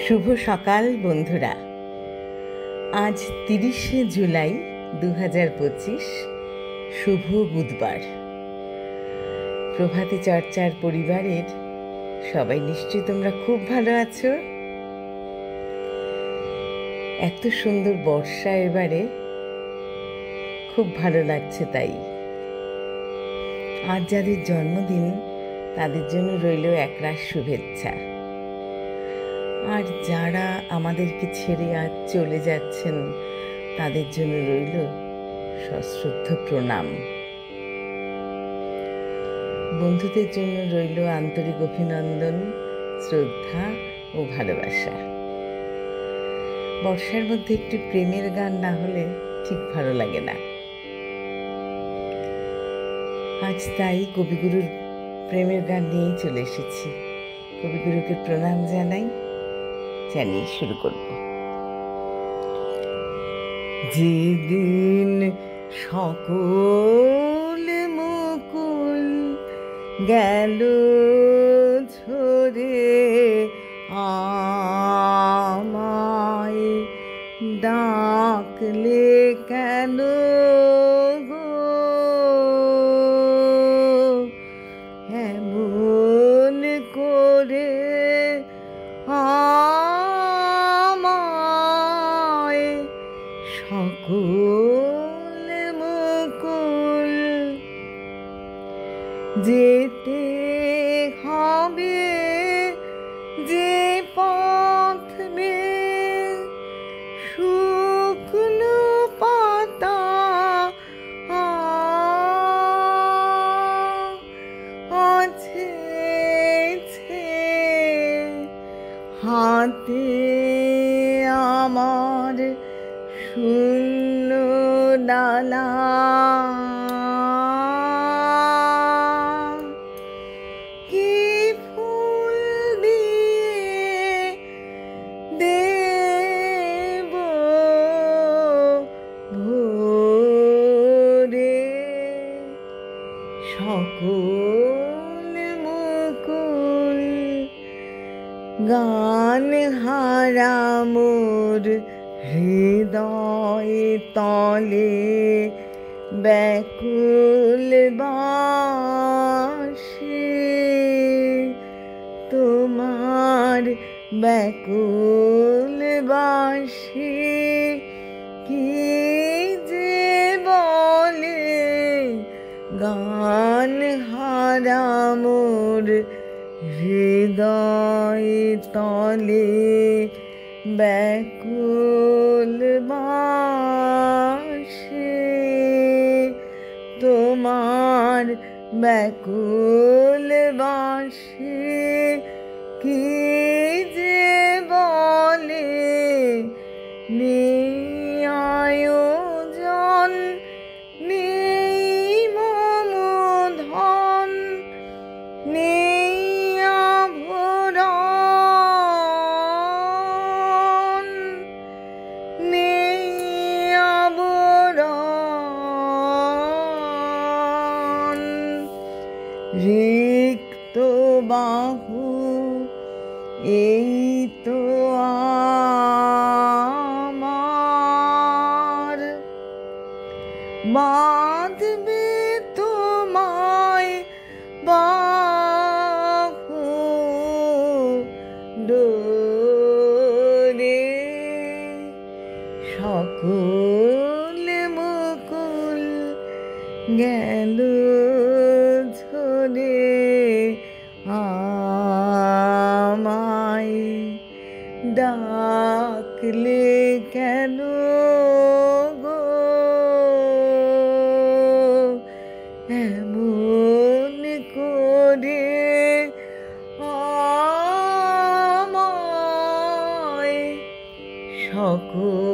শুভ সকাল বন্ধুরা। আজ 30শে জুলাই 2025, শুভ বুধবার। প্রভাতী চর্চার পরিবারের সবাই নিশ্চয়ই তোমরা খুব ভালো আছো। এত সুন্দর বর্ষা এবারে, খুব ভালো লাগছে। তাই আজ যাদের জন্মদিন তাদের জন্য রইল একরাশ শুভেচ্ছা। আর যারা আমাদেরকে ছেড়ে আজ চলে যাচ্ছেন তাদের জন্য রইল সশ্রদ্ধ প্রণাম। বন্ধুদের জন্য রইল আন্তরিক অভিনন্দন, শ্রদ্ধা ও ভালোবাসা। বর্ষার মধ্যে একটু প্রেমের গান না হলে ঠিক ভালো লাগে না। আজ তাই কবিগুরুর প্রেমের গান নিয়েই চলে এসেছি। কবিগুরুকে প্রণাম জানিয়ে শুরু করব। যেদিন সকল মুকুল গেল ঝরে, আমায় ডাকলে কেন গো এমন করে, আমায় সকল মুকুল যেতে হবে যে পথ বেয়ে, শুকনো পাতা আছে হাতে আমার শূন্য ডালা, কি ফুল দিয়ে দেব ভরে সকল মুকুল। গান হারা মোর হৃদয় তলে ব্যাকুল বাসে, তোমার ব্যাকুল বাসে কি যে বলে। গান হারা মোর হৃদয় তলে ব্যাকুল বাসে, তোমার ব্যাকুল বাসে কি যে বলে। নেই আয়োজন নেই মম ধন, নেই আভরণ, নেই আবরণ, রিক্ত বাহু এই তো আমার, বাঁধবে তোমায় বাহু ডোরে, সকল মুকুল গেল ঝরে, আমায় ডাকলে কেন গো এমন করে, আমায় সকল